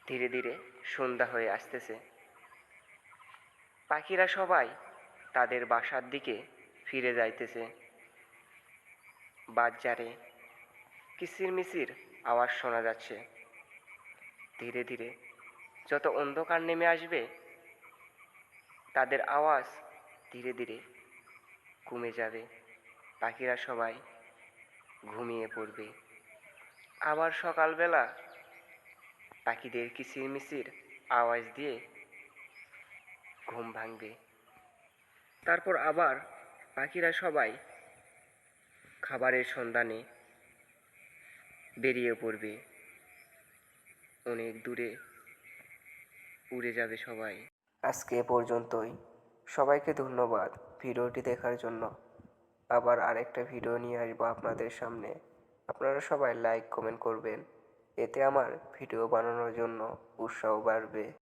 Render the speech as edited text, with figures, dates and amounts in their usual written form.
ধীরে ধীরে সন্ধ্যা হয়ে আসতেছে। পাখিরা সবাই তাদের বাসার দিকে ফিরে যাইতেছে। বাজারে কিচিরমিচির আওয়াজ শোনা যাচ্ছে। ধীরে ধীরে যত অন্ধকার নেমে আসবে, তাদের আওয়াজ ধীরে ধীরে কমে যাবে। পাখিরা সবাই ঘুমিয়ে পড়বে। আবার সকালবেলা পাখিদের কিচিরমিচির আওয়াজ দিয়ে ঘুম ভাঙবে। তারপর আবার পাখিরা সবাই খাবারের সন্ধানে বেরিয়ে পড়বে। অনেক দূরে উড়ে যাবে সবাই। আজকে এ পর্যন্তই। সবাইকে ধন্যবাদ ভিডিওটি দেখার জন্য। আবার আরেকটা ভিডিও নিয়ে আসবো আপনাদের সামনে। আপনারা সবাই লাইক কমেন্ট করবেন, এতে আমার ভিডিও বানানোর জন্য উৎসাহ বাড়বে।